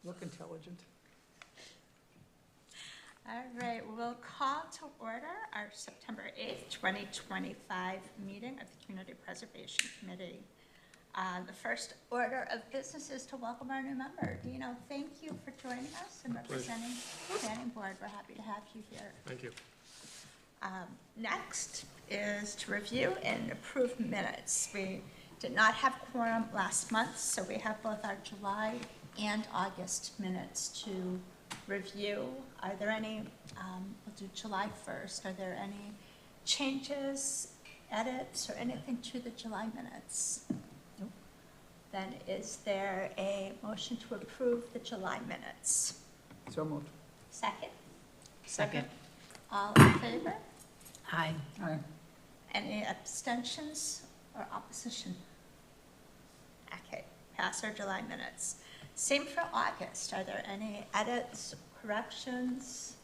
Look intelligent. All right, we'll call to order our September 8th, 2025 meeting of the Community Preservation Committee. The first order of business is to welcome our new member. Dino, thank you for joining us and representing the planning board. We're happy to have you here. Thank you. Next is to review and approve minutes. We did not have quorum last month, so we have both our July and August minutes to review. Are there any, we'll do July 1st, are there any changes, edits, or anything to the July minutes? Nope. Then is there a motion to approve the July minutes? So moved. Second? Second. All in favor? Aye. Aye. Any abstentions or opposition? Okay, pass our July minutes. Same for August. Are there any edits, corrections?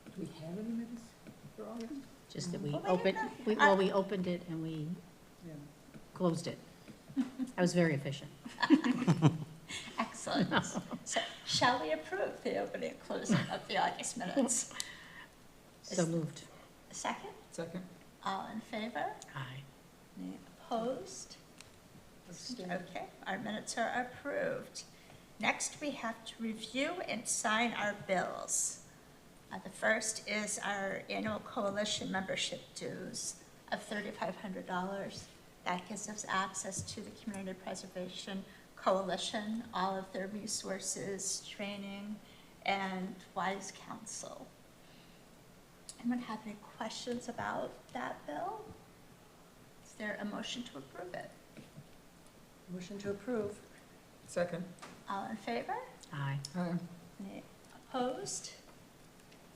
Do we have any minutes for August? Just that we Oh, we opened, didn't know. we opened it and we Yeah. closed it. I was very efficient. Excellent. So shall we approve the opening and closing of the August minutes? So moved. Second? Second? All in favor? Aye. Any opposed? Okay, our minutes are approved. Next, we have to review and sign our bills. The first is our annual coalition membership dues of $3,500. That gives us access to the Community Preservation Coalition, all of their resources, training, and wise counsel. Anyone have any questions about that bill? Is there a motion to approve it? Motion to approve. Second? All in favor? Aye. Aye. Any opposed?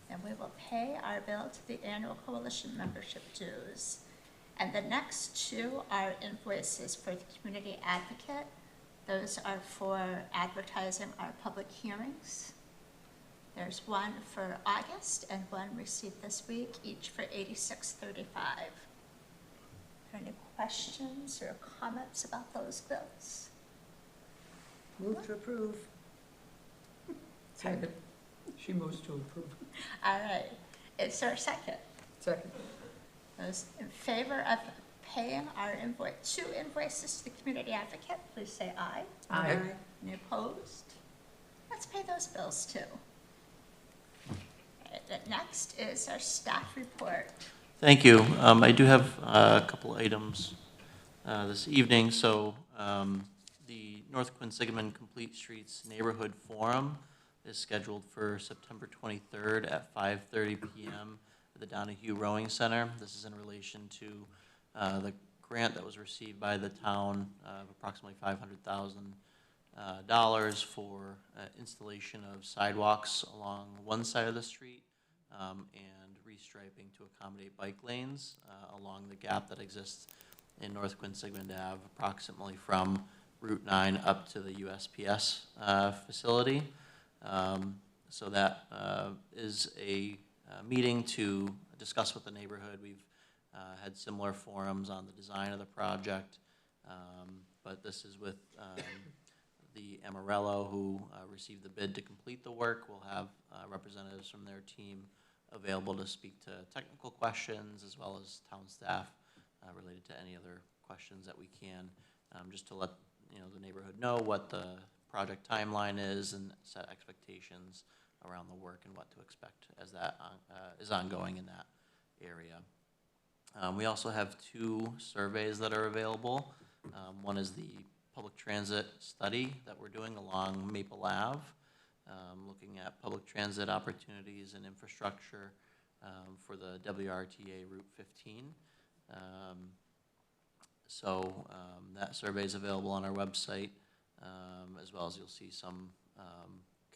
Then we will pay our bill to the annual coalition membership dues. And the next two are invoices for the community advocate. Those are for advertising our public hearings. There's one for August and one received this week, each for $86.35. Are there any questions or comments about those bills? Move to approve. Second? She moves to approve. All right, is there a second? Second? Those in favor of paying our two invoices to the community advocate, please say aye. Aye. Any opposed? Let's pay those bills too. Okay, the next is our staff report. Thank you. I do have a couple items this evening. So the North Quinsigamon Complete Streets Neighborhood Forum is scheduled for September 23rd at 5:30 p.m. at the Donahue Rowing Center. This is in relation to the grant that was received by the town of approximately $500,000 for installation of sidewalks along one side of the street and restriping to accommodate bike lanes along the gap that exists in North Quinsigamon Ave, approximately from Route 9 up to the USPS facility. So that is a meeting to discuss with the neighborhood. We've had similar forums on the design of the project, but this is with the Amarello who received the bid to complete the work. We'll have representatives from their team available to speak to technical questions as well as town staff related to any other questions that we can, just to let the neighborhood know what the project timeline is and set expectations around the work and what to expect as that is ongoing in that area. We also have two surveys that are available. One is the public transit study that we're doing along Maple Ave, looking at public transit opportunities and infrastructure for the WRTA Route 15. That survey is available on our website, as well as you'll see some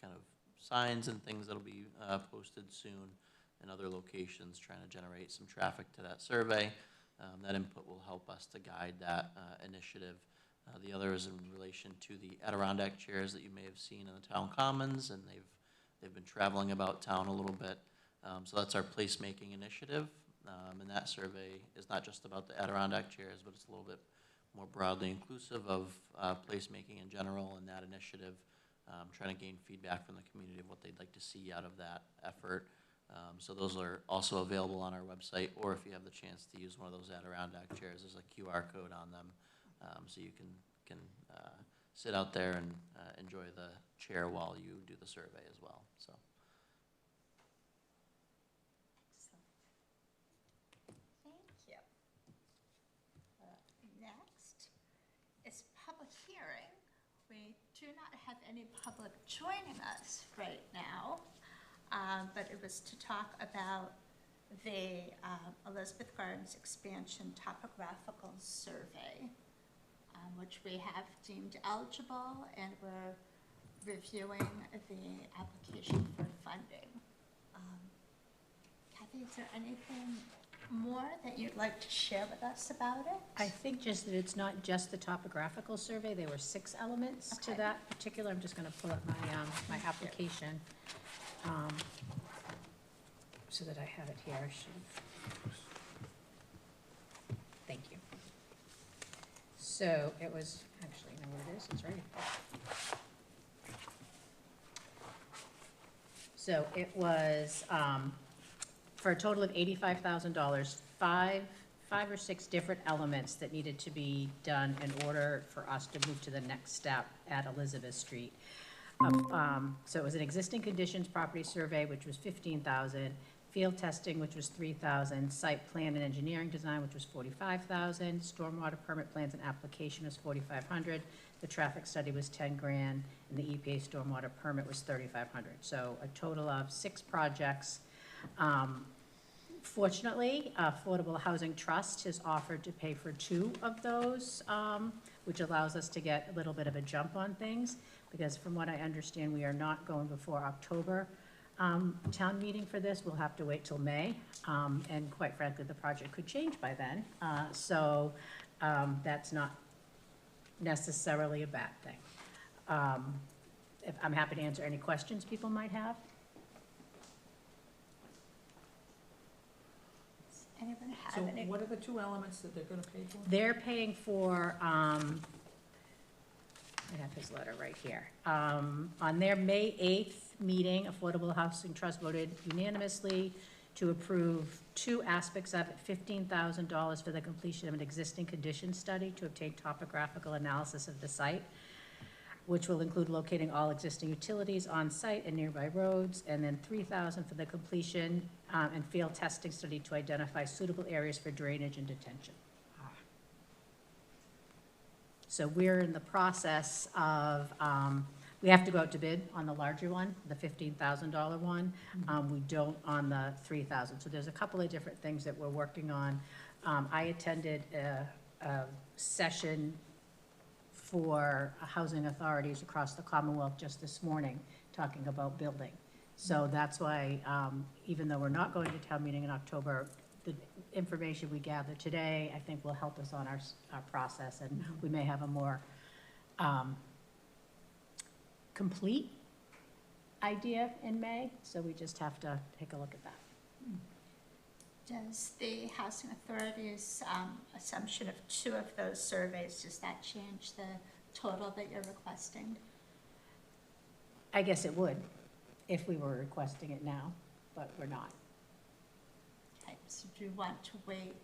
kind of signs and things that'll be posted soon in other locations trying to generate some traffic to that survey. That input will help us to guide that initiative. The other is in relation to the Adirondack chairs that you may have seen in the town commons, and they've been traveling about town a little bit. So that's our placemaking initiative, and that survey is not just about the Adirondack chairs, but it's a little bit more broadly inclusive of placemaking in general, and that initiative trying to gain feedback from the community of what they'd like to see out of that effort. So those are also available on our website, or if you have the chance to use one of those Adirondack chairs, there's a QR code on them, so you can sit out there and enjoy the chair while you do the survey as well. So. Thank you. Next is public hearing. We do not have any public joining us right now, but it was to talk about the Elizabeth Gardens expansion topographical survey, which we have deemed eligible, and we're reviewing the application for funding. Kathy, is there anything more that you'd like to share with us about it? I think just that it's not just the topographical survey, there were 6 elements to Okay. that particular, I'm just gonna pull up my, my application, so that I have it here, I should. Thank you. So it was, actually, you know where it is, it's right here. So it was, for a total of $85,000, five or six different elements that needed to be done in order for us to move to the next step at Elizabeth Street. So it was an existing conditions property survey, which was $15,000, field testing, which was $3,000, site plan and engineering design, which was $45,000, stormwater permit plans and application was $4,500, the traffic study was $10,000, and the EPA stormwater permit was $3,500. So a total of 6 projects. Fortunately, Affordable Housing Trust has offered to pay for 2 of those, which allows us to get a little bit of a jump on things, because from what I understand, we are not going before October town meeting for this. We'll have to wait till May, and quite frankly, the project could change by then. So that's not necessarily a bad thing. I'm happy to answer any questions people might have. Anyone have So any? what are the 2 elements that they're gonna pay for? They're paying for, I have his letter right here. On their May 8th meeting, Affordable Housing Trust voted unanimously to approve 2 aspects of it, $15,000 for the completion of an existing condition study to obtain topographical analysis of the site, which will include locating all existing utilities on site and nearby roads, and then $3,000 for the completion and field testing study to identify suitable areas for drainage and detention. So we're in the process of, we have to go out to bid on the larger one, the $15,000 one. We don't on the $3,000. So there's a couple of different things that we're working on. I attended a session for housing authorities across the Commonwealth just this morning, talking about building. So that's why, even though we're not going to town meeting in October, the information we gather today, I think will help us on our process, and we may have a more complete idea in May, so we just have to take a look at that. Does the housing authority's assumption of 2 of those surveys, does that change the total that you're requesting? I guess it would, if we were requesting it now, but we're not. Okay, so do you want to wait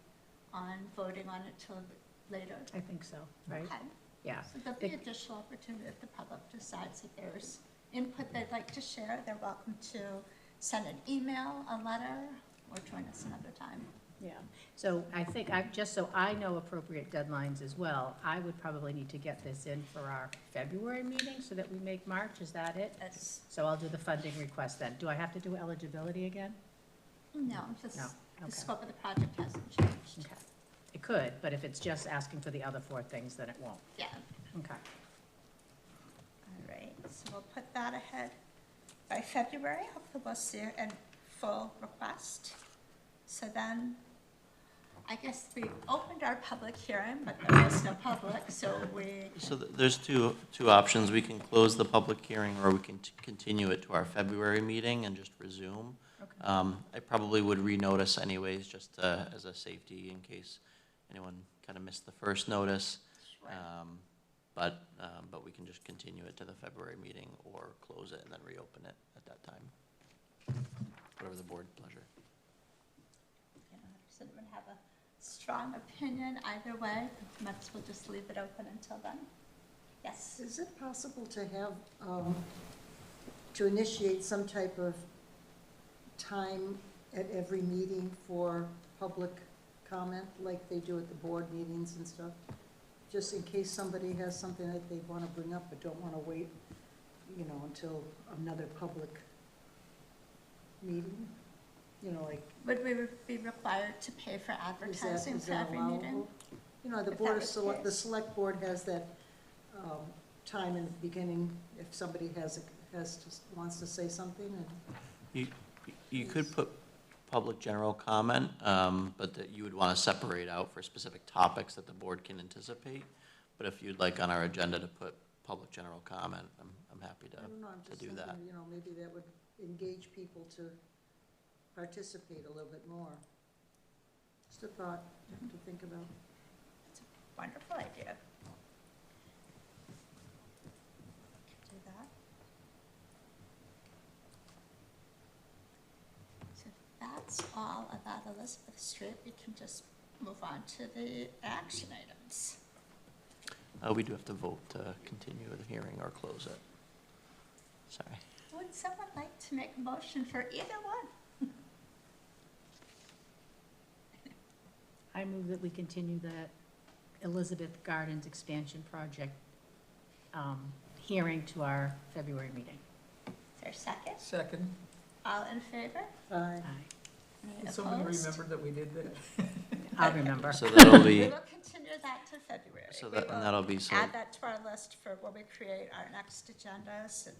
on voting on it till later? I think so, right? Okay. Yeah. So there'll be additional opportunity if the public decides that there's input they'd like to share. They're welcome to send an email, a letter, or join us another time. Yeah, so I think, just so I know appropriate deadlines as well, I would probably need to get this in for our February meeting so that we make March, is that it? That's, So I'll do the funding request then. Do I have to do eligibility again? no, just No, the okay. scope of the project hasn't changed. Okay. It could, but if it's just asking for the other 4 things, then it won't. Yeah, Okay. all right, so we'll put that ahead by February. Hopefully we'll see it in full request. So then, I guess we opened our public hearing, but there was no public, so we. So there's two options. We can close the public hearing, or we can continue it to our February meeting and just resume. Okay. I probably would renotice anyways, just as a safety in case anyone kind of missed the first notice. Sure. but we can just continue it to the February meeting or close it and then reopen it at that time. Whatever the board pleasure. You know, does anyone have a strong opinion either way? Might as well just leave it open until then. Yes? Is it possible to have, to initiate some type of time at every meeting for public comment, like they do at the board meetings and stuff? Just in case somebody has something that they want to bring up but don't want to wait, you know, until another public meeting? You know, like, Would we be required to pay for is advertising for that every meeting? allowable? You know, the If board that of was select, the case. select board has that time in the beginning, if somebody wants to say something, and You could put public general comment, but that you would want to separate out for specific topics that the board can anticipate. But if you'd like on our agenda to put public general comment, I'm happy I don't know, I'm to just do that. thinking, you know, maybe that would engage people to participate a little bit more. Just a thought to think about. Wonderful idea. Could do that. So if that's all about Elizabeth Street, we can just move on to the action items. We do have to vote to continue the hearing or close it. Sorry. Would someone like to make a motion for either one? I move that we continue the Elizabeth Gardens expansion project hearing to our February meeting. Is there a second? Second. All in favor? Aye. Aye. Any Did somebody opposed? remember that we did that? I'll remember. So that'll We be, will continue that to February. so We that, and will that'll be, so, add that to our list for when we create our next agendas. And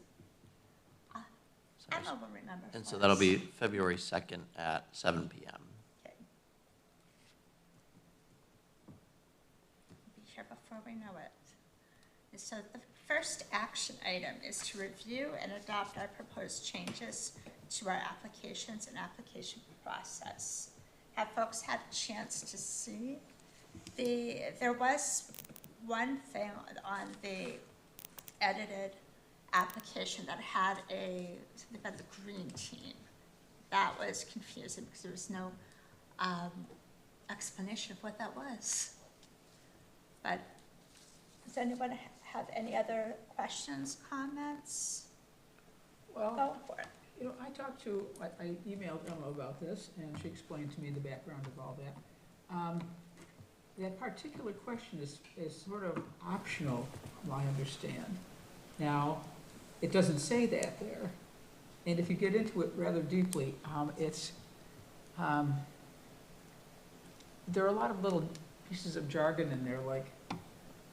sorry. Emma will remember. And for so that'll us. be February 2nd at 7 PM. Okay. Be here before we know it. And so the first action item is to review and adopt our proposed changes to our applications and application process. Have folks had a chance to see? There was one thing on the edited application that had something about the green team. That was confusing because there was no explanation of what that was. But does anyone have any other questions, comments? Well, Go for it. you know, I emailed Emma about this, and she explained to me the background of all that. That particular question is sort of optional, I understand. Now, it doesn't say that there, and if you get into it rather deeply, there are a lot of little pieces of jargon in there, like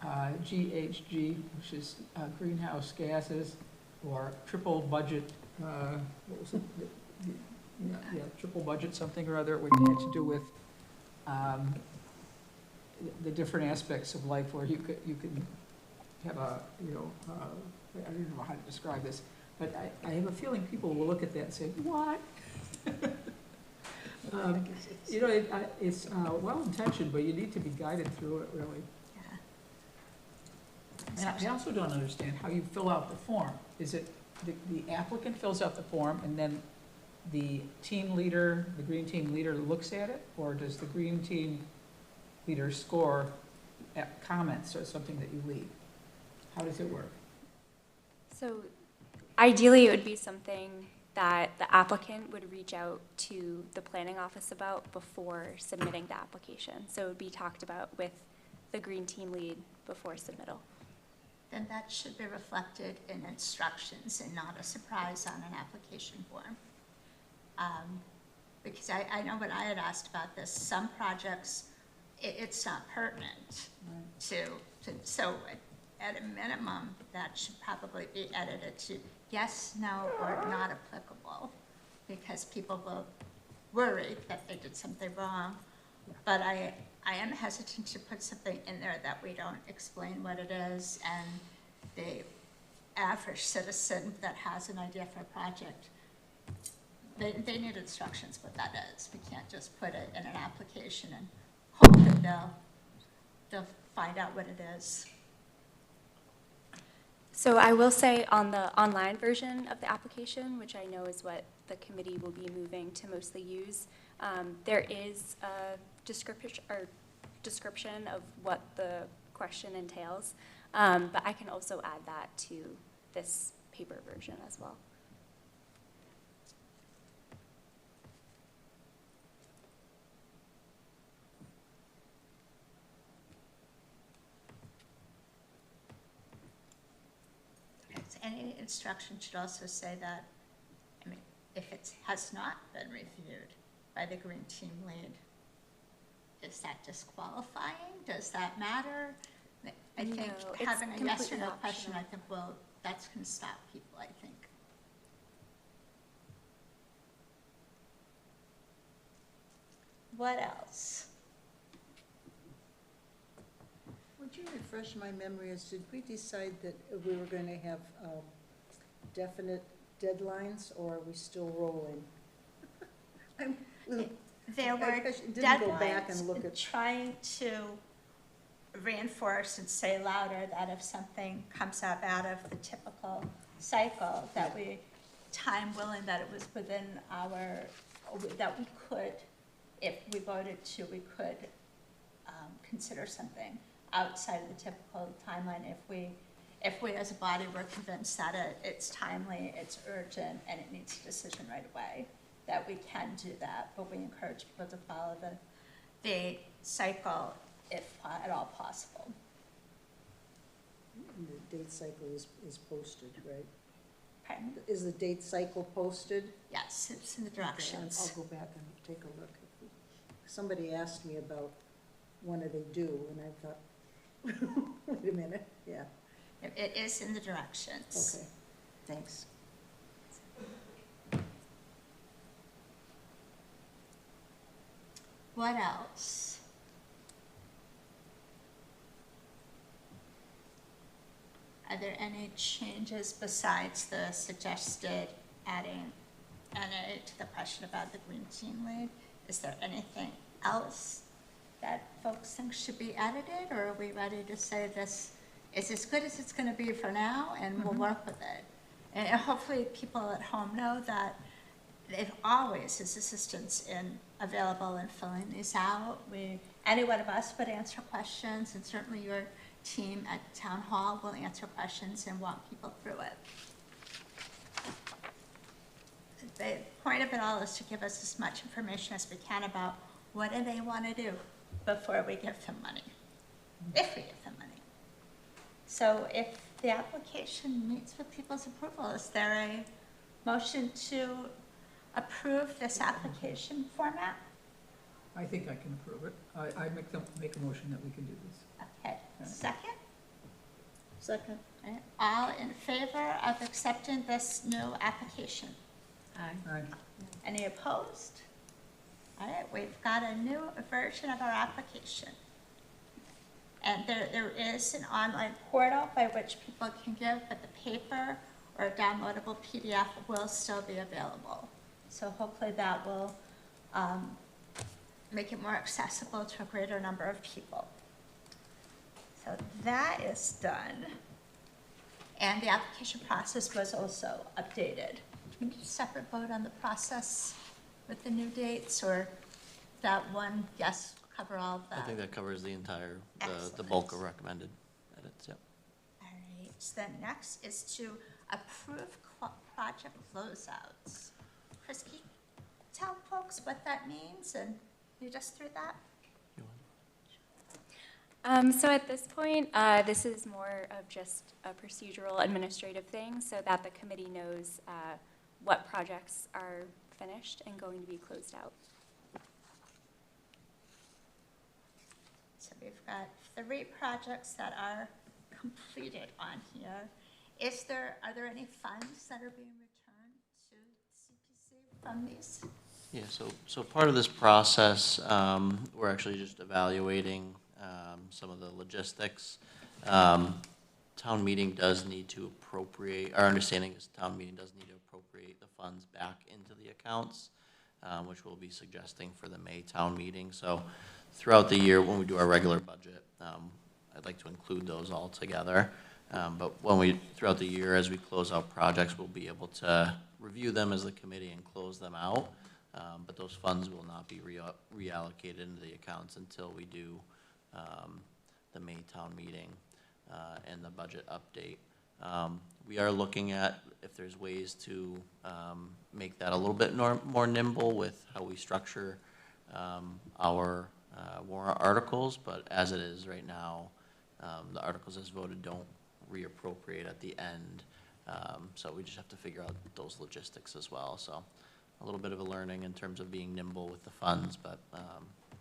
GHG, which is greenhouse gases, or triple budget, what was it? Yeah, triple budget something or other, which had to do with the different aspects of life where you can have a, you know, I don't know how to describe this, but I have a feeling people will look at that and say, what? You know, it's well-intentioned, but you need to be guided through it, really. Yeah. And I also don't understand how you fill out the form. Is it the applicant fills out the form and then the team leader, the green team leader looks at it? Or does the green team leader score at comments or something that you leave? How does it work? So ideally, it would be something that the applicant would reach out to the planning office about before submitting the application. So it would be talked about with the green team lead before submittal. Then that should be reflected in instructions and not a surprise on an application form. Because I know when I had asked about this, some projects, it's not pertinent so at a minimum, that should probably be edited to yes, no, or not applicable, because people will worry that they did something wrong. But I am hesitant to put something in there that we don't explain what it is, and the average citizen that has an idea for a project, they need instructions what that is. We can't just put it in an application and hope that they'll find out what it is. So I will say on the online version of the application, which I know is what the committee will be moving to mostly use, there is a description of what the question entails, but I can also add that to this paper version as well. Any instruction should also say that, I mean, if it has not been reviewed by the green team lead, is that disqualifying? Does that matter? I think No, it's having a yes or completely no question, I optional. think, well, that's gonna stop people, I think. What else? Would you refresh my memory as, did we decide that we were going to have definite deadlines, or are we still rolling? I'm a little- There were I didn't go back and deadlines look in at, trying to reinforce and say louder that if something comes up out of the typical cycle, that we, time willing, that it was within our, that we could, if we voted to, we could consider something outside of the typical timeline if we as a body were convinced that it's timely, it's urgent, and it needs a decision right away, that we can do that, but we encourage people to follow the cycle if at all possible. the date cycle is posted, right? Pardon? Is the date cycle posted? Yes, it's in the Okay, directions. I'll go back and take a look. Somebody asked me about when do they do, and I thought, wait a minute, yeah, It is in the directions. okay, thanks. What else? Are there any changes besides the suggested adding NA to the question about the green team lead? Is there anything else that folks think should be edited, or are we ready to say this is as good as it's gonna be for now, and we'll work with it? And hopefully people at home know that there always is assistance available in filling these out. Any one of us would answer questions, and certainly your team at Town Hall will answer questions and walk people through it. The point of it all is to give us as much information as we can about what do they want to do before we give them money, if we give them money. So if the application meets with people's approval, is there a motion to approve this application format? I think I can approve it. I make a motion that we can do this. Okay, second? Second? Okay, all in favor of accepting this new application? Aye. Any opposed? All right, we've got a new version of our application. And there is an online portal by which people can give, but the paper or downloadable PDF will still be available. So hopefully that will make it more accessible to a greater number of people. So that is done. And the application process was also updated. Do we need a separate vote on the process with the new dates, or that one, yes, cover all of that? I think that covers the entire, the Excellent. bulk of recommended edits, yep. All right, so then next is to approve project closeouts. Chris, can you tell folks what that means and lead us through that? You want- So at this point, this is more of just a procedural administrative thing so that the committee knows what projects are finished and going to be closed out. So we've got 3 projects that are completed on here. Are there any funds that are being returned to CPC from these? Yeah, so part of this process, we're actually just evaluating some of the logistics. Town meeting does need to appropriate, our understanding is town meeting does need to appropriate the funds back into the accounts, which we'll be suggesting for the May town meeting. So throughout the year, when we do our regular budget, I'd like to include those all together. But throughout the year, as we close out projects, we'll be able to review them as a committee and close them out. But those funds will not be reallocated into the accounts until we do the May town meeting and the budget update. We are looking at if there's ways to make that a little bit more nimble with how we structure our warrant articles, but as it is right now, the articles as voted don't reappropriate at the end. So we just have to figure out those logistics as well. So a little bit of a learning in terms of being nimble with the funds, but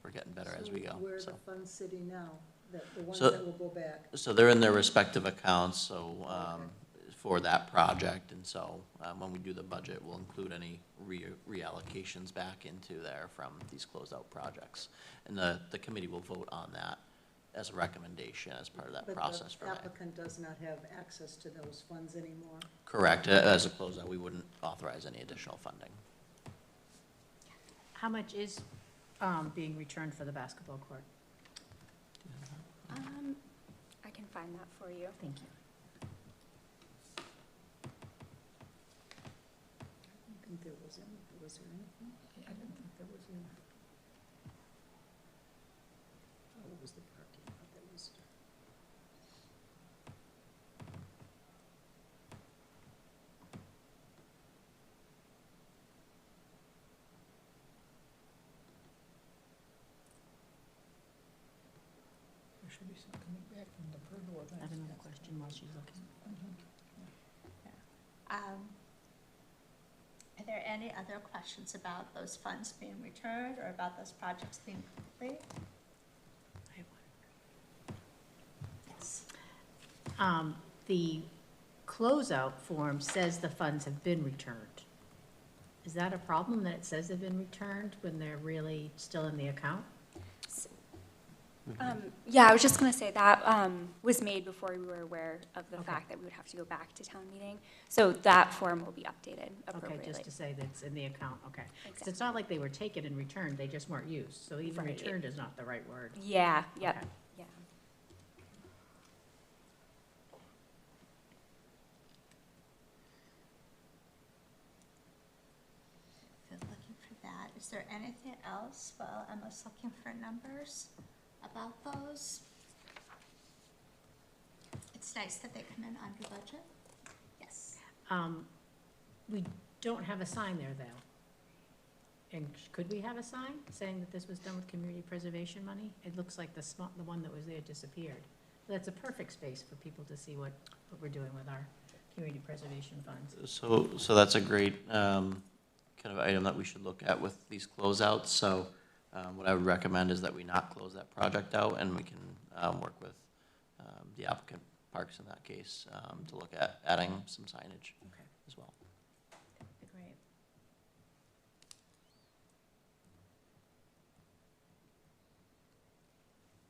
we're getting better as we go. Where are So. the funds sitting now, the ones So- that will go back? So they're in their respective accounts, so, Okay. for that project, and so, when we do the budget, we'll include any reallocations back into there from these closeout projects. And the committee will vote on that as a recommendation as part of that process for But May. the applicant does not have access to those funds anymore? Correct, as a closeout, we wouldn't authorize any additional funding. How much is being returned for the basketball court? I can find that for you. Thank you. I don't think there was there anything? I didn't think there was any. Oh, it was the parking lot that was. There should be some coming back from the pergola. I have another question while she's looking. Are there any other questions about those funds being returned or about those projects being complete? I have one. Yes. The closeout form says the funds have been returned. Is that a problem that it says they've been returned when they're really still in the account? Yeah, I was just gonna say that was made before we were aware of the Okay. fact that we would have to go back to town meeting. So that form will be updated Okay, appropriately. just to say that it's in the account, okay. 'Cause Exactly. it's not like they were taken and returned, they just weren't used, so even Right. returned is not the right word. Yeah, yep, Okay. yeah. If you're looking for that, is there anything else while Emma's looking for numbers about those? It's nice that they come in under budget. Yes. We don't have a sign there, though. And could we have a sign saying that this was done with community preservation money? It looks like the one that was there disappeared. That's a perfect space for people to see what we're doing with our community preservation funds. So that's a great kind of item that we should look at with these closeouts. So what I would recommend is that we not close that project out, and we can work with the applicant Parks in that case to look at adding some signage Okay. as well. That would be great.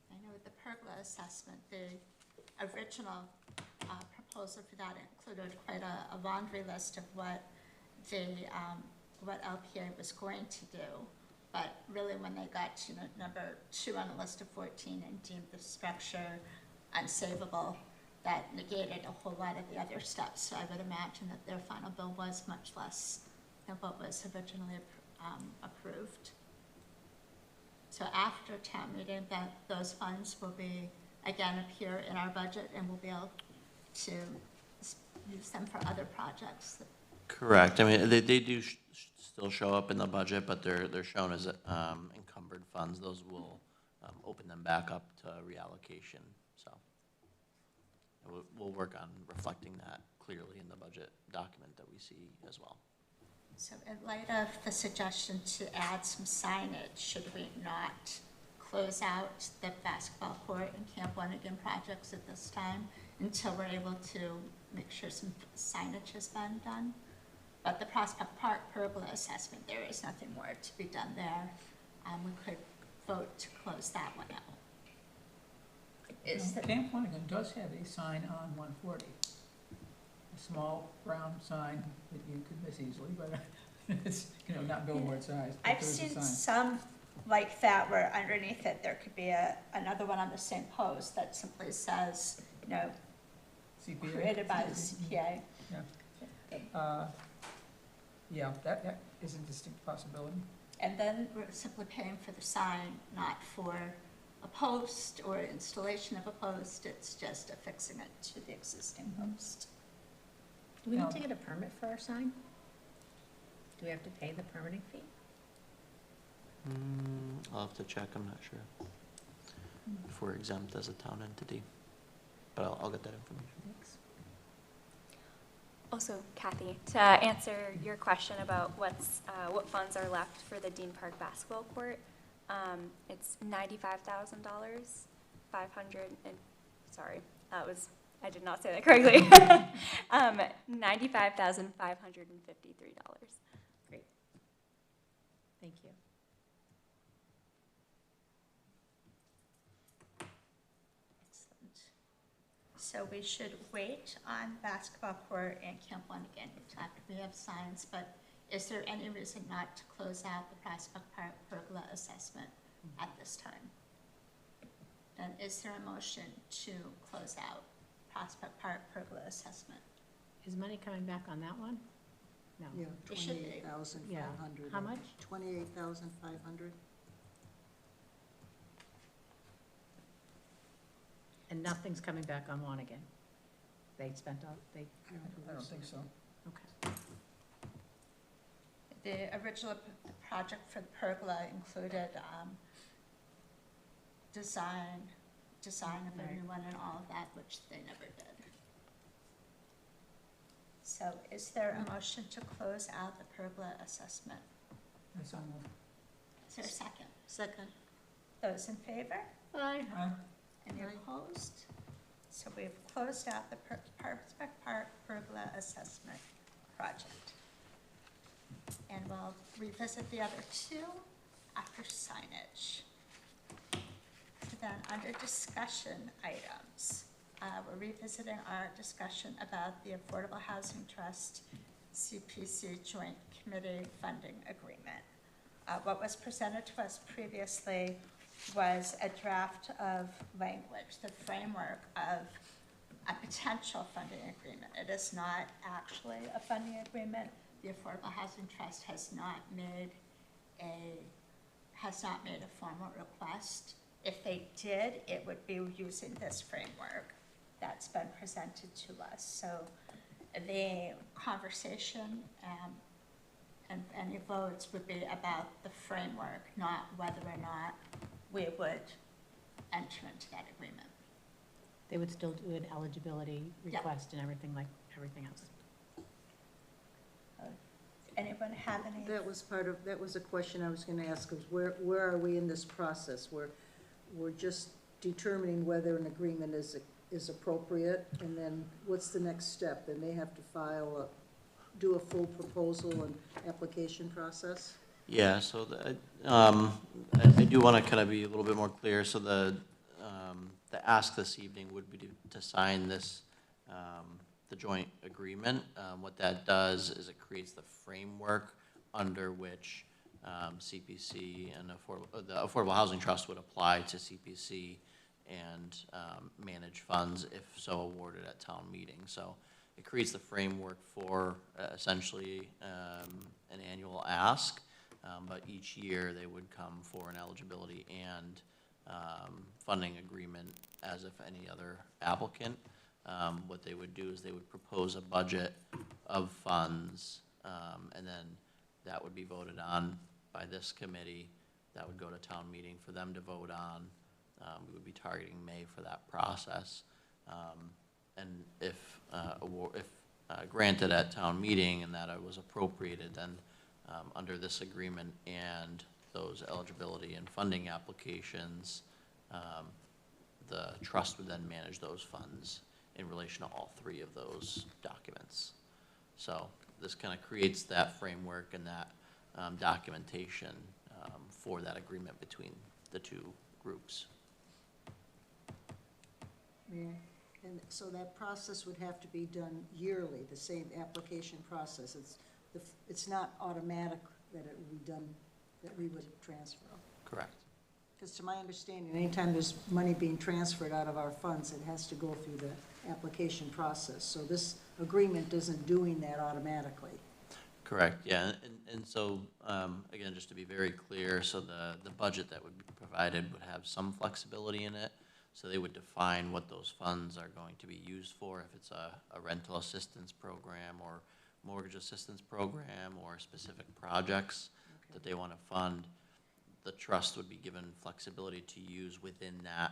I know with the pergola assessment, the original proposal for that included quite a laundry list of what what LPA was going to do. But really, when they got to number 2 on the list of 14 and deemed the structure unsavable, that negated a whole lot of the other steps. So I would imagine that their final bill was much less than what was originally approved. So after town meeting, that those funds will be, again, appear in our budget, and we'll be able to use them for other projects. Correct. I mean, they do still show up in the budget, but they're shown as encumbered funds. Those will open them back up to reallocation. So we'll work on reflecting that clearly in the budget document that we see as well. So in light of the suggestion to add some signage, should we not close out the basketball court and Camp Wanigan projects at this time until we're able to make sure some signage has been done? But the Prospect Park pergola assessment, there is nothing more to be done there. We could vote to close that one out. Is the, Camp Wanigan does have a sign on 140. A small round sign that you could miss easily, but it's, not billboard sized. but I've there's a seen sign. some like that where underneath it, there could be another one on the same post that simply says, CPA? created by the CPA. Yeah, that is a distinct possibility. And then we're simply paying for the sign, not for a post or installation of a post, it's just affixing it to the existing post. Do we need to get a permit for our sign? Do we have to pay the permitting fee? I'll have to check, I'm not sure if we're exempt as a town entity, but I'll get that information. Thanks. Also, Kathy, to answer your question about what funds are left for the Dean Park basketball court, it's $95,000, 500 and, sorry, I did not say that correctly. $95,553. Great. Thank you. Excellent. So we should wait on basketball court and Camp One again. We have signs, but is there any reason not to close out the Prospect Park pergola assessment at this time? Then is there a motion to close out Prospect Park pergola assessment? Is money coming back on that one? No. Yeah, It should be. 28,500. How much? 28,500. And nothing's coming back on Wanigan? They spent all, they, I don't think so. okay. The original project for the pergola included design of a new one and all of that, which they never did. So is there a motion to close out the pergola assessment? That's almost. Is there a second? Second. Those in favor? Aye. Any Aye. opposed? So we've closed out the Prospect Park pergola assessment project. And we'll revisit the other two after signage. Then under discussion items, we're revisiting our discussion about the Affordable Housing Trust CPC Joint Committee Funding Agreement. What was presented to us previously was a draft of language, the framework of a potential funding agreement. It is not actually a funding agreement. The Affordable Housing Trust has not made a formal request. If they did, it would be using this framework that's been presented to us. So the conversation and any votes would be about the framework, not whether or not we would enter into that agreement. They would still do an eligibility Yeah. request and everything like everything else. Anyone have any? That was a question I was gonna ask, is where are we in this process? We're just determining whether an agreement is appropriate, and then what's the next step? Then they have to do a full proposal and application process? Yeah, so I do want to kind of be a little bit more clear. So the ask this evening would be to sign this, the joint agreement. What that does is it creates the framework under which CPC and the Affordable Housing Trust would apply to CPC and manage funds if so awarded at town meeting. So it creates the framework for essentially an annual ask, but each year they would come for an eligibility and funding agreement as if any other applicant. What they would do is they would propose a budget of funds, and then that would be voted on by this committee. That would go to town meeting for them to vote on. We would be targeting May for that process. And if granted at town meeting and that it was appropriated, then under this agreement and those eligibility and funding applications, the trust would then manage those funds in relation to all three of those documents. So this kind of creates that framework and that documentation for that agreement between the two groups. Yeah. And so that process would have to be done yearly, the same application process. It's not automatic that it would be done, that we would transfer. Correct. Because to my understanding, anytime there's money being transferred out of our funds, it has to go through application process. So this agreement isn't doing that automatically. Correct, yeah, and so, again, just to be very clear, so the budget that would be provided would have some flexibility in it. So they would define what those funds are going to be used for, if it's a rental assistance program or mortgage assistance program or specific projects that they want to fund. The trust would be given flexibility to use within that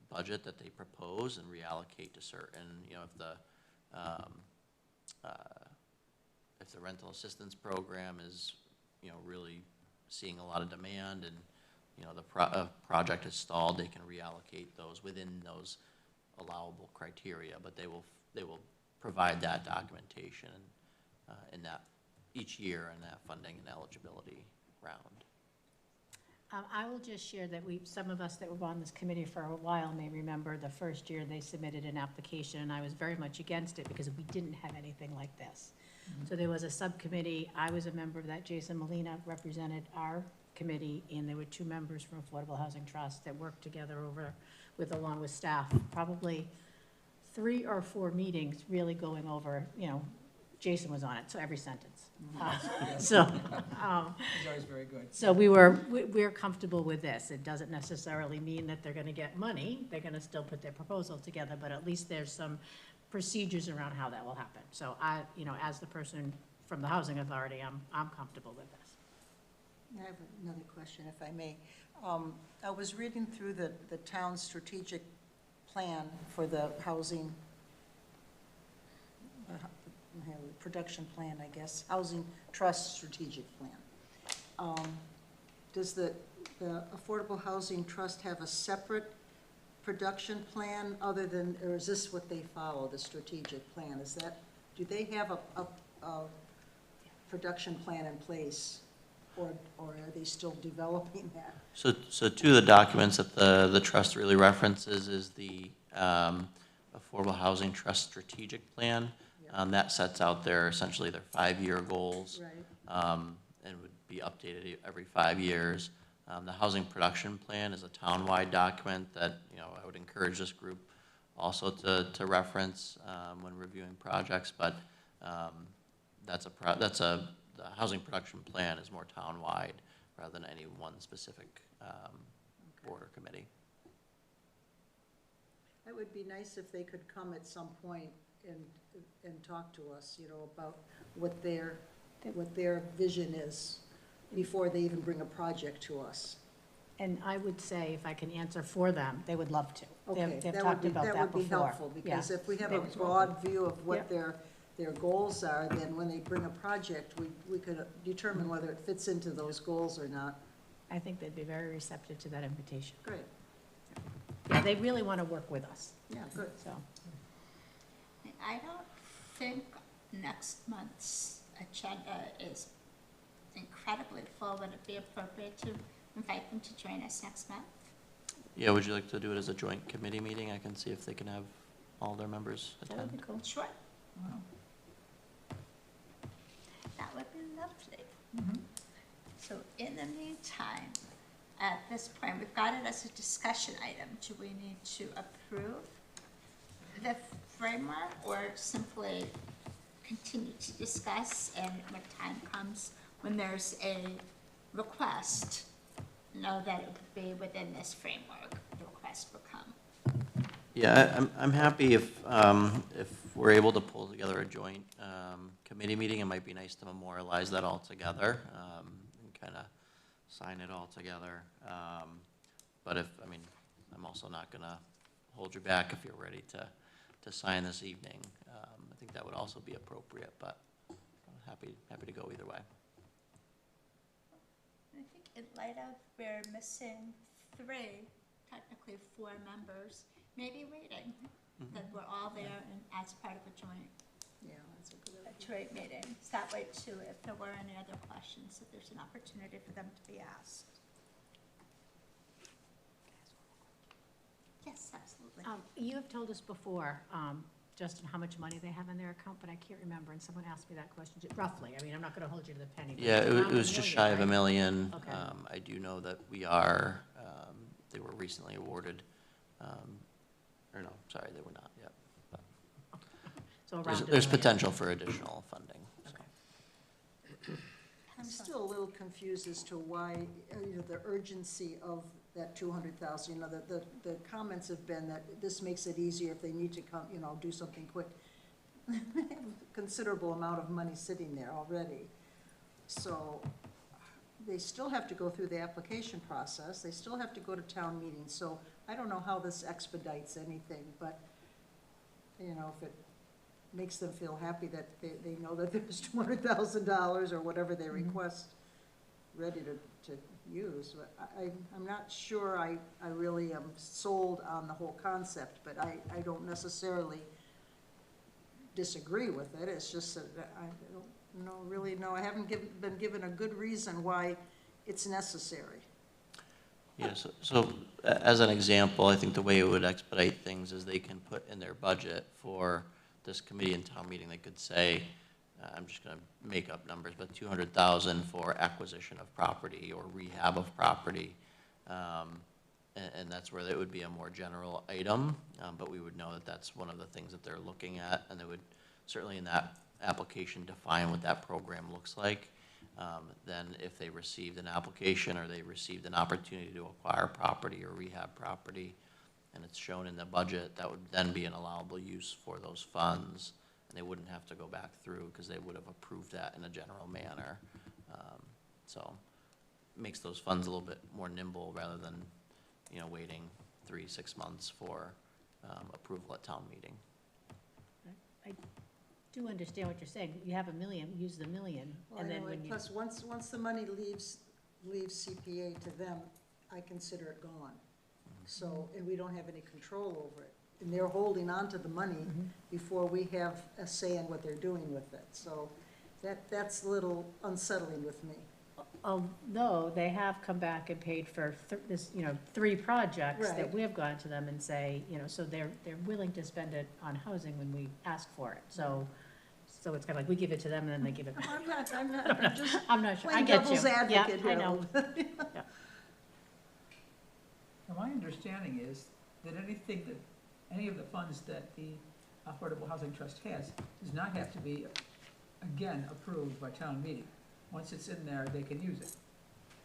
budget that they propose and reallocate to certain, if the rental assistance program is, really seeing a lot of demand and, the project is stalled, they can reallocate those within those allowable criteria, but they will provide that documentation in that each year in that funding and eligibility round. I will just share that some of us that were on this committee for a while may remember the first year they submitted an application, and I was very much against it because we didn't have anything like this. So there was a subcommittee, I was a member of that, Jason Molina represented our committee, and there were 2 members from Affordable Housing Trust that worked together along with staff, probably 3 or 4 meetings really going over, Jason was on it, so every sentence. It's So, always very good. so we're comfortable with this. It doesn't necessarily mean that they're gonna get money. They're gonna still put their proposal together, but at least there's some procedures around how that will happen. So as the person from the Housing Authority, I'm comfortable with this. I have another question, if I may. I was reading through the town's strategic plan for the housing, production plan, I guess, Housing Trust Strategic Plan. Does the Affordable Housing Trust have a separate production plan other than, or is this what they follow, the strategic plan? Do they have a production plan in place, or are they still developing that? So two of the documents that the trust really references is the Affordable Housing Trust Strategic Plan. That sets out essentially their 5-year goals. Right. And would be updated every 5 years. The Housing Production Plan is a town-wide document that, I would encourage this group also to reference when reviewing projects, but the Housing Production Plan is more town-wide rather than any one specific board or committee. It would be nice if they could come at some point and talk to us, about what their vision is before they even bring a project to us. And I would say, if I can answer for them, they would love to. Okay, They've talked about that before. That would be helpful, because Yeah. if we have a broad view of what their goals are, then when they bring a project, we could determine whether it fits into those goals or not. I think they'd be very receptive to that invitation. Great, Yeah, they really want to work with us, yeah, good. so. I don't think next month's agenda is incredibly full. Would it be appropriate to invite them to join us next month? Yeah, would you like to do it as a joint committee meeting? I can see if they can have all their members That would be attend. cool. Sure, Wow. that would be lovely. Mhm. So in the meantime, at this point, we've got it as a discussion item. Do we need to approve the framework or simply continue to discuss, and when time comes, when there's a request, know that it would be within this framework, the request will come? Yeah, I'm happy if we're able to pull together a joint committee meeting. It might be nice to memorialize that all together and kind of sign it all together. But I'm also not going to hold you back if you're ready to sign this evening. I think that would also be appropriate, but I'm happy to go either way. I think in light of we're missing 3, technically 4 members, maybe waiting, that we're all there and as part of a joint meeting. So that way too, if there were any other questions, that there's an opportunity for them to be asked. Yes, absolutely. You have told us before, Justin, how much money they have in their account, but I can't remember, and someone asked me that question, roughly. I'm not gonna hold you to the penny. But Yeah, it's it around was just shy of $1 million. Okay. I do know that we are, they were recently awarded or no, sorry, they were not yet. But So around there's, $1 there's million. potential for additional funding, so. Okay. I'm still a little confused as to why, the urgency of that 200,000, the comments have been that this makes it easier if they need to come, do something quick. Considerable amount of money sitting there already. So they still have to go through the application process, they still have to go to town meetings, so I don't know how this expedites anything, but, if it makes them feel happy that they know that there's $200,000 or whatever they request ready to use. But I'm not sure I really am sold on the whole concept, but I don't necessarily disagree with it. It's just that I don't really know, I haven't been given a good reason why it's necessary. Yeah, so as an example, I think the way it would expedite things is they can put in their budget for this committee and town meeting, they could say, I'm just gonna make up numbers, but 200,000 for acquisition of property or rehab of property. And that's where it would be a more general item, but we would know that that's one of the things that they're looking at, and they would certainly in that application define what that program looks like. Then if they received an application or they received an opportunity to acquire property or rehab property, and it's shown in the budget, that would then be an allowable use for those funds, and they wouldn't have to go back through because they would have approved that in a general manner. So it makes those funds a little bit more nimble rather than, waiting 3-6 months for approval at town meeting. I do understand what you're saying. You have $1 million, use the $1 million, Well, and then anyway, when you. plus, once the money leaves CPA to them, I consider it gone. So, and we don't have any control over it. And they're holding on to the money before we have a say in what they're doing with it. So that's a little unsettling with me. Although they have come back and paid for this, 3 projects that Right. we have gone to them and say, so they're willing to spend it on housing when we ask for it. So it's kind of like we give it to them and then they give it back. I'm just I'm not sure. I playing get you. devil's advocate Yeah, I here. know. Now, my understanding is that any of the funds that the Affordable Housing Trust has does not have to be, again, approved by town meeting. Once it's in there, they can use it.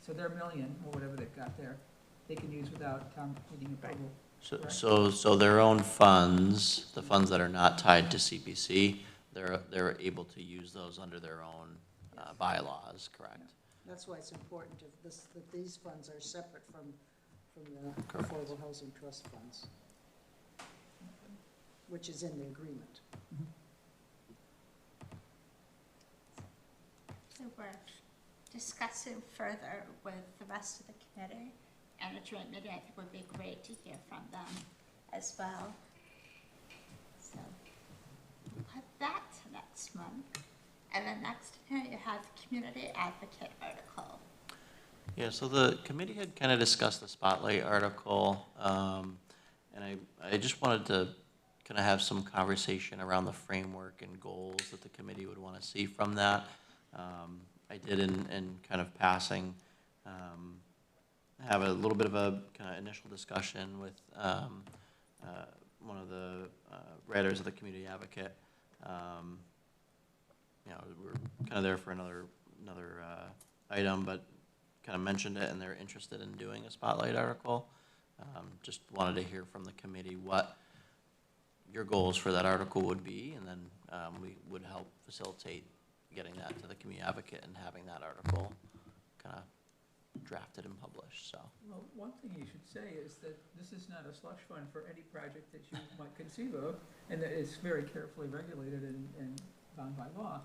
So their $1 million, or whatever they've got there, they can use without town meeting approval. Correct. So their own funds, the funds that are not tied to CPC, they're able to use those under their own bylaws, correct? That's why it's important that these funds are separate from the Correct. Affordable Housing Trust funds, which is in the agreement. So we're discussing further with the rest of the committee, and a joint meeting, I think would be great to hear from them as well. So we'll put that to next month. And then next, you have the community advocate article. Yeah, so the committee had kind of discussed the spotlight article, and I just wanted to kind of have some conversation around the framework and goals that the committee would want to see from that. I did in kind of passing, have a little bit of a kind of initial discussion with one of the writers of the community advocate. We're kind of there for another item, but kind of mentioned it, and they're interested in doing a spotlight article. Just wanted to hear from the committee what your goals for that article would be, and then we would help facilitate getting that to the community advocate and having that article kind of drafted and published, so. Well, one thing you should say is that this is not a slush fund for any project that you might conceive of, and that it's very carefully regulated and bound by law.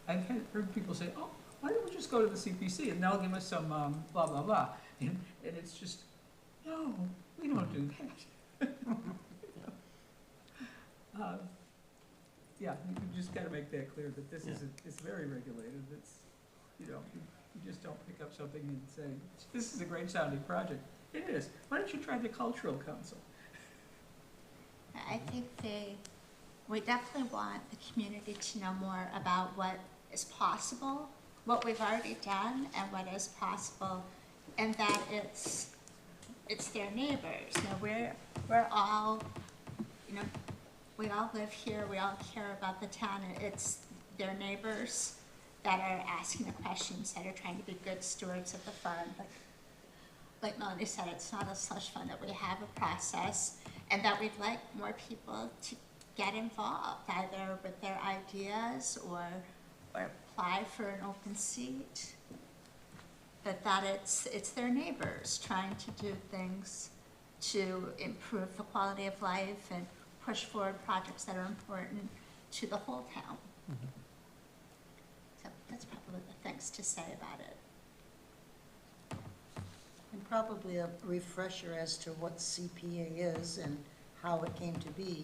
I've heard people say, oh, why don't we just go to the CPC and they'll give us some blah, blah, blah. And it's just, no, we don't do that. Yeah, you just gotta make that clear that this is, it's very regulated. It's, you just don't pick up something and say, this is a great sounding project. It is. Why don't you try the cultural council? I think we definitely want the community to know more about what is possible, what we've already done, and what is possible, and that it's it's their neighbors. You know, we're all, you know, we all live here, we all care about the town, and it's their neighbors that are asking the questions, that are trying to be good stewards of the fund. Like Melanie said, it's not a slush fund, that we have a process, and that we'd like more people to get involved, either with their ideas or apply for an open seat. But that it's their neighbors trying to do things to improve the quality of life and push forward projects that are important to the whole town. So that's probably the things to say about it. And probably a refresher as to what CPA is and how it came to be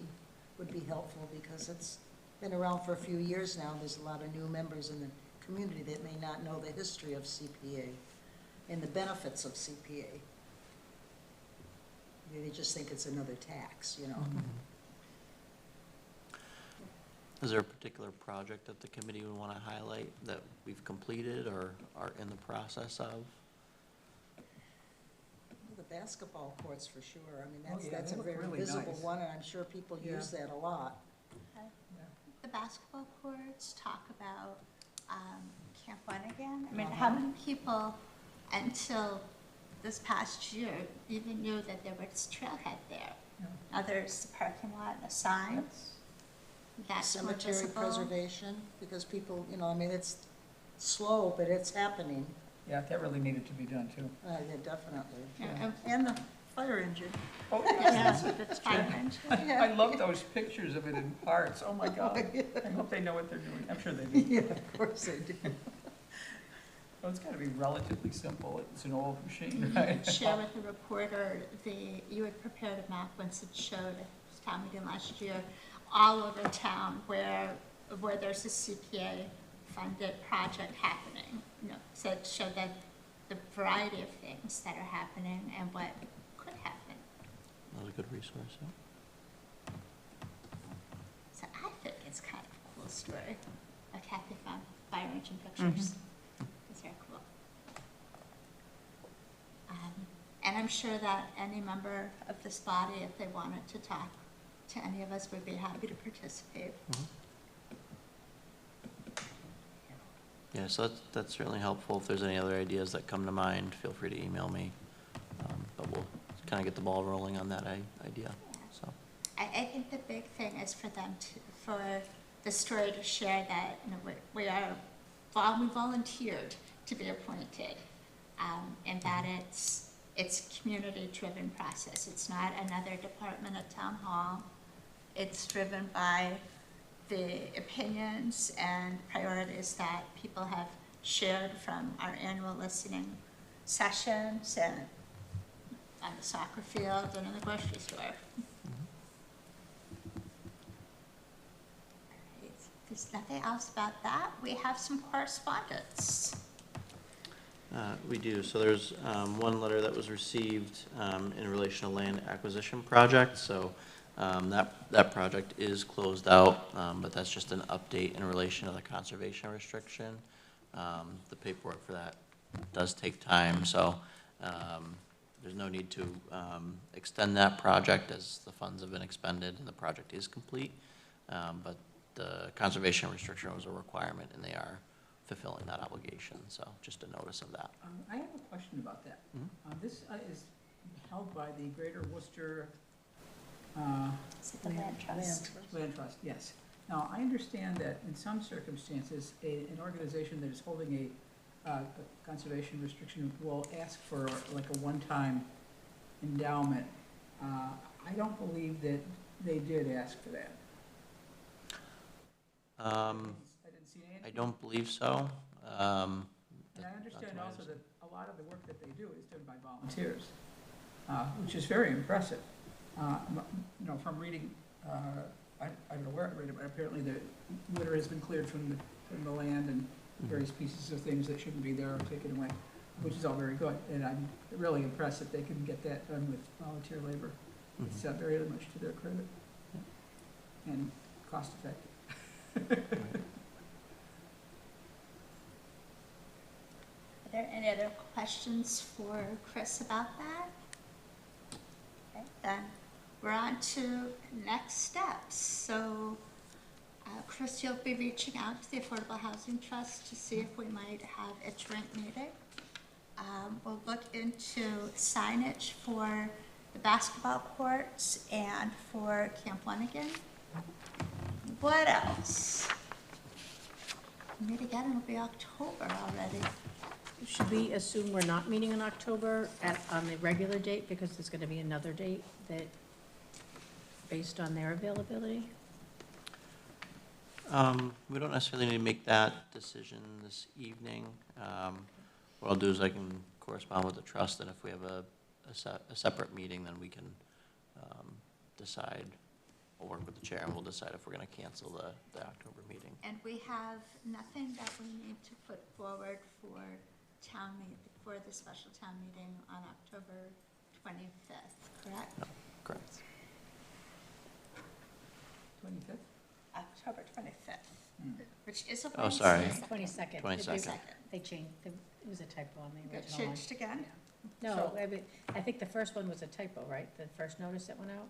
would be helpful, because it's been around for a few years now. There's a lot of new members in the community that may not know the history of CPA and the benefits of CPA. They just think it's another tax, you know. Is there a particular project that the committee would want to highlight that we've completed or are in the process of? The basketball courts for sure. I mean, Oh, yeah, that's they a look very really visible nice. one, and I'm sure people Yeah. use that a lot. The basketball courts talk about Camp One again. I mean, how many people until this past year even knew that there was trailhead there? Yeah. Now there's the parking lot and a sign. That's more Cemetery visible. preservation, because people, you know, I mean, it's slow, but it's happening. Yeah, that really needed to be done too. Yeah, definitely. Yeah, And the fire engine. Oh, yeah, that's fire engine. I love those pictures of it in parts, oh my God. I hope they know what they're doing, I'm sure they do. Yeah, of course they do. Well, it's gotta be relatively simple, it's an old machine, You right? could share with the reporter, you had prepared a map once it showed, it was town meeting last year, all over town where there's a CPA-funded project happening. You know, so it showed that the variety of things that are happening and what could happen. That was a good resource, yeah. So I think it's kind of a cool story. Kathy found fire engine pictures. It's very cool. And I'm sure that any member of this body, if they wanted to talk to any of us, would be happy to participate. Yeah, so that's certainly helpful. If there's any other ideas that come to mind, feel free to email me. But we'll kind of get the ball rolling on that idea, so. I think the big thing is for them to, for the story to share that, you know, we volunteered to be appointed, and that it's a community-driven process. It's not another department at town hall. It's driven by the opinions and priorities that people have shared from our annual listening sessions and on the soccer field and in the grocery store. If there's nothing else about that, we have some correspondence. We do. So there's one letter that was received in relation to land acquisition project. So that project is closed out, but that's just an update in relation to the conservation restriction. The paperwork for that does take time, so there's no need to extend that project as the funds have been expended and the project is complete. But the conservation restriction was a requirement, and they are fulfilling that obligation, so just a notice of that. I have a question about that. This is held by the Greater Worcester Is it the land trust? Land Trust, yes. Now, I understand that in some circumstances, an organization that is holding a conservation restriction will ask for like a one-time endowment. I don't believe that they did ask for that. I didn't see anything. I don't believe so. And I understand also that a lot of the work that they do is done by volunteers, which is very impressive. You know, from reading, I don't know where I read it, but apparently the litter has been cleared from the land and various pieces of things that shouldn't be there are taken away, which is all very good. And I'm really impressed that they can get that done with volunteer labor. It's very much to their credit and cost effective. Are there any other questions for Chris about that? then we're on to next steps. So, Chris, you'll be reaching out to the Affordable Housing Trust to see if we might have a joint meeting. We'll look into signage for the basketball courts and for Camp Wanigan. What else? Meet again, it'll be October already. Should we assume we're not meeting in October on the regular date, because there's gonna be another date that, based on their availability? We don't necessarily need to make that decision this evening. What I'll do is I can correspond with the trust, and if we have a separate meeting, then we can decide. We'll work with the chair, and we'll decide if we're going to cancel the October meeting. And we have nothing that we need to put forward for for the special town meeting on October 25th, correct? No, correct. 25th? October 25th, which is a Wednesday. Oh, sorry. 22nd. 22nd. They changed, it was a typo on the Got original one. changed again? No, I think the first one was a typo, right? The first notice that went out?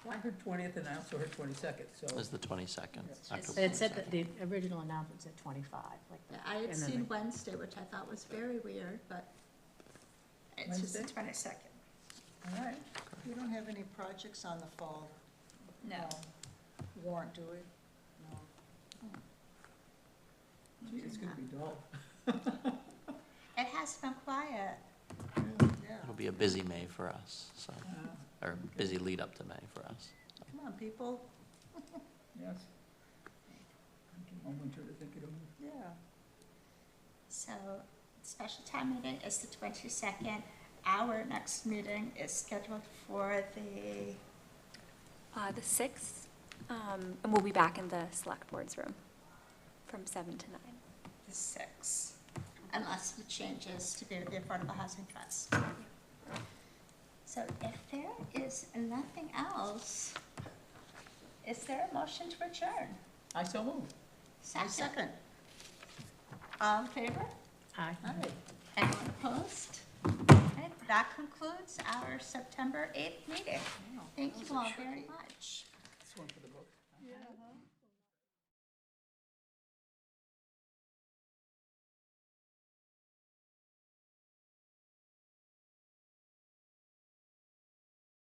I heard 20th and I also heard 22nd, It so. was the 22nd. It's October But it said 22nd. that the original announcement said 25, like Yeah, that. I had And then seen the- Wednesday, which I thought was very weird, but it's just the Wednesday? 22nd. All right. We don't have any projects on the fall No. warrant, do we? No. Gee, it's gonna be dull. It has been quiet. Yeah. It'll be a busy May for us, so, Uh, or busy lead up to May for us. Come on, people. Yes. One winter to think it'll. Yeah. So, special town meeting is the 22nd. Our next meeting is scheduled for the, The 6th, and we'll be back in the select board's room from 7 to 9. the 6th, unless it changes to be the Affordable Housing Trust. So if there is nothing else, is there a motion to adjourn? I so move. Second. All in favor? Aye. Aye. Anyone opposed? Okay, that concludes our September 8th meeting. Wow, Thank that you was a all very shorty. much. This one for the book. Yeah.